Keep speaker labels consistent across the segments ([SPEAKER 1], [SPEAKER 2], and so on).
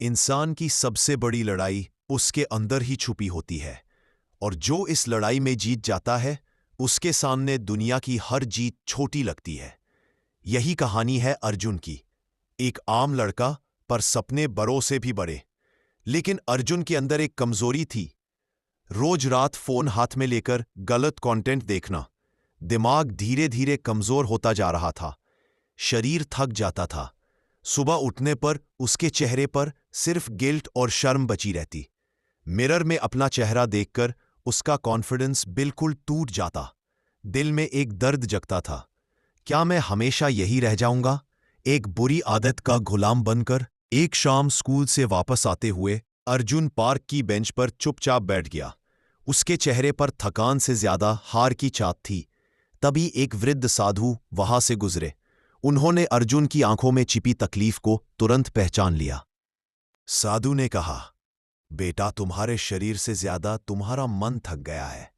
[SPEAKER 1] इंसान की सबसे बड़ी लड़ाई उसके अंदर ही छुपी होती है, और जो इस लड़ाई में जीत जाता है उसके सामने दुनिया की हर जीत छोटी लगती है। यही कहानी है अर्जुन की। एक आम लड़का, पर सपने बड़ों से भी बड़े। लेकिन अर्जुन के अंदर एक कमजोरी थी। रोज रात फोन हाथ में लेकर गलत कंटेंट देखना। दिमाग धीरे धीरे कमजोर होता जा रहा था। शरीर थक जाता था। सुबह उठने पर उसके चेहरे पर सिर्फ गिल्ट और शर्म बची रहती। मिरर में अपना चेहरा देखकर उसका कॉन्फिडेंस बिल्कुल टूट जाता। दिल में एक दर्द जगता था। क्या मैं हमेशा यही रह जाऊंगा, एक बुरी आदत का गुलाम बनकर? एक शाम स्कूल से वापस आते हुए अर्जुन पार्क की बेंच पर चुपचाप बैठ गया। उसके चेहरे पर थकान से ज्यादा हार की चाट थी। तभी एक वृद्ध साधु वहां से गुजरे। उन्होंने अर्जुन की आंखों में छिपी तकलीफ को तुरंत पहचान लिया। साधु ने कहा, बेटा, तुम्हारे शरीर से ज्यादा तुम्हारा मन थक गया है।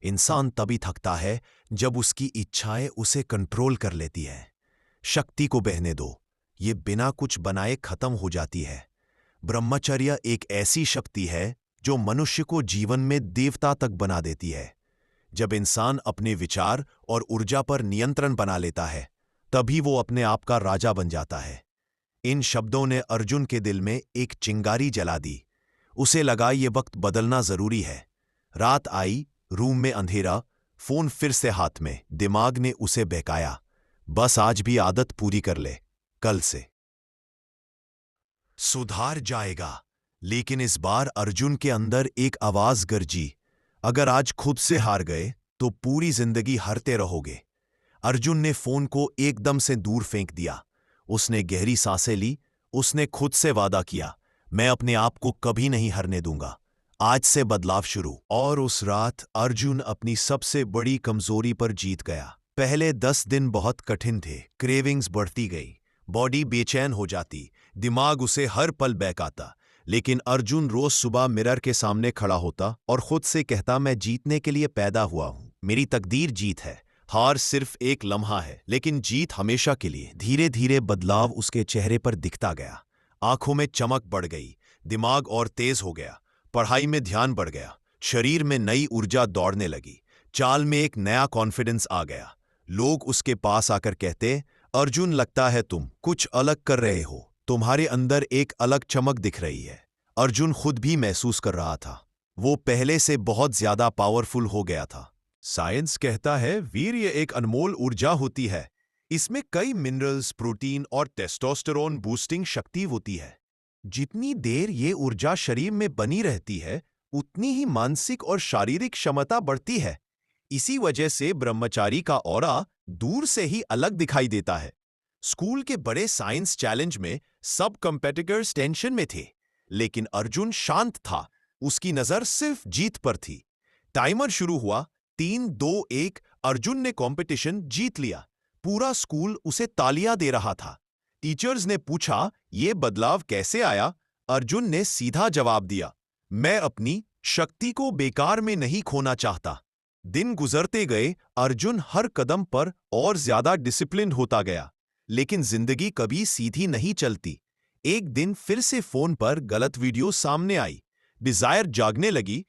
[SPEAKER 1] इंसान तभी थकता है जब उसकी इच्छाएं उसे कंट्रोल कर लेती है। शक्ति को बहने दो, ये बिना कुछ बनाए खत्म हो जाती है। ब्रह्मचर्य एक ऐसी शक्ति है जो मनुष्य को जीवन में देवता तक बना देती है। जब इंसान अपने विचार और ऊर्जा पर नियंत्रण बना लेता है, तभी वो अपने आप का राजा बन जाता है। इन शब्दों ने अर्जुन के दिल में एक चिंगारी जला दी। उसे लगा ये वक्त बदलना जरूरी है। रात आई, रूम में अंधेरा, फोन फिर से हाथ में। दिमाग ने उसे बहकाया, बस आज भी आदत पूरी कर ले, कल से सुधार जाएगा। लेकिन इस बार अर्जुन के अंदर एक आवाज गरजी, अगर आज खुद से हार गए तो पूरी जिंदगी हारते रहोगे। अर्जुन ने फोन को एकदम से दूर फेंक दिया। उसने गहरी सांसें ली। उसने खुद से वादा किया, मैं अपने आप को कभी नहीं हारने दूंगा। आज से बदलाव शुरू। और उस रात अर्जुन अपनी सबसे बड़ी कमजोरी पर जीत गया। पहले 10 दिन बहुत कठिन थे। क्रेविंग्स बढ़ती गई, बॉडी बेचैन हो जाती, दिमाग उसे हर पल बहकाता। लेकिन अर्जुन रोज सुबह मिरर के सामने खड़ा होता और खुद से कहता, मैं जीतने के लिए पैदा हुआ हूं। मेरी तकदीर जीत है। हार सिर्फ एक लम्हा है, लेकिन जीत हमेशा के लिए। धीरे धीरे बदलाव उसके चेहरे पर दिखता गया। आंखों में चमक बढ़ गई, दिमाग और तेज हो गया, पढ़ाई में ध्यान बढ़ गया, शरीर में नई ऊर्जा दौड़ने लगी, चाल में एक नया कॉन्फिडेंस आ गया। लोग उसके पास आकर कहते, अर्जुन, लगता है तुम कुछ अलग कर रहे हो, तुम्हारे अंदर एक अलग चमक दिख रही है। अर्जुन खुद भी महसूस कर रहा था, वो पहले से बहुत ज्यादा पावरफुल हो गया था। साइंस कहता है वीर्य एक अनमोल ऊर्जा होती है। इसमें कई मिनरल्स, प्रोटीन और टेस्टोस्टेरोन बूस्टिंग शक्ति होती है। जितनी देर ये ऊर्जा शरीर में बनी रहती है, उतनी ही मानसिक और शारीरिक क्षमता बढ़ती है। इसी वजह से ब्रह्मचारी का ऑरा दूर से ही अलग दिखाई देता है। स्कूल के बड़े साइंस चैलेंज में सब कॉम्पिटिटर्स टेंशन में थे, लेकिन अर्जुन शांत था। उसकी नजर सिर्फ जीत पर थी। टाइमर शुरू हुआ। 3, 2, 1। अर्जुन ने कंपटीशन जीत लिया। पूरा स्कूल उसे तालियां दे रहा था। टीचर्स ने पूछा, यह बदलाव कैसे आया? अर्जुन ने सीधा जवाब दिया, मैं अपनी शक्ति को बेकार में नहीं खोना चाहता। दिन गुजरते गए। अर्जुन हर कदम पर और ज्यादा डिसिप्लिन होता गया। लेकिन जिंदगी कभी सीधी नहीं चलती। एक दिन फिर से फोन पर गलत वीडियो सामने आई। डिजायर जागने लगी,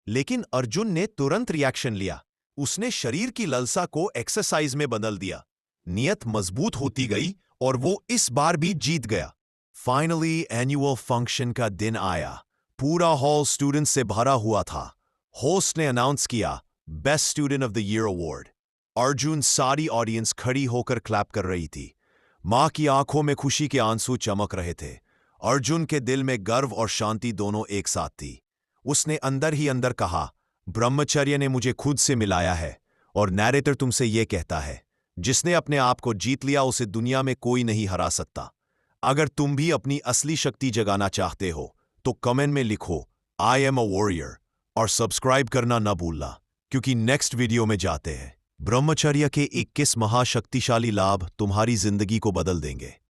[SPEAKER 1] लेकिन अर्जुन ने तुरंत रिएक्शन लिया। उसने शरीर की ललसा को एक्सरसाइज में बदल दिया। नियत मजबूत होती गई और वो इस बार भी जीत गया। फाइनली एनुअल फंक्शन का दिन आया। पूरा हॉल स्टूडेंट से भरा हुआ था। होस्ट ने अनाउंस किया, best student of the year award. Arjun, सारी ऑडियंस खड़ी होकर क्लैप कर रही थी। मां की आंखों में खुशी के आंसू चमक रहे थे। अर्जुन के दिल में गर्व और शांति दोनों एक साथ थी। उसने अंदर ही अंदर कहा, ब्रह्मचर्य ने मुझे खुद से मिलाया है। और नैरेटर तुमसे यह कहता है, जिसने अपने आप को जीत लिया उसे दुनिया में कोई नहीं हरा सकता। अगर तुम भी अपनी असली शक्ति जगाना चाहते हो तो कमेंट में लिखो, आई एम अ वॉरियर, और सब्सक्राइब करना न भूलना, क्योंकि नेक्स्ट वीडियो में जाते हैं। ब्रह्मचर्य के 21 महाशक्तिशाली लाभ तुम्हारी जिंदगी को बदल देंगे।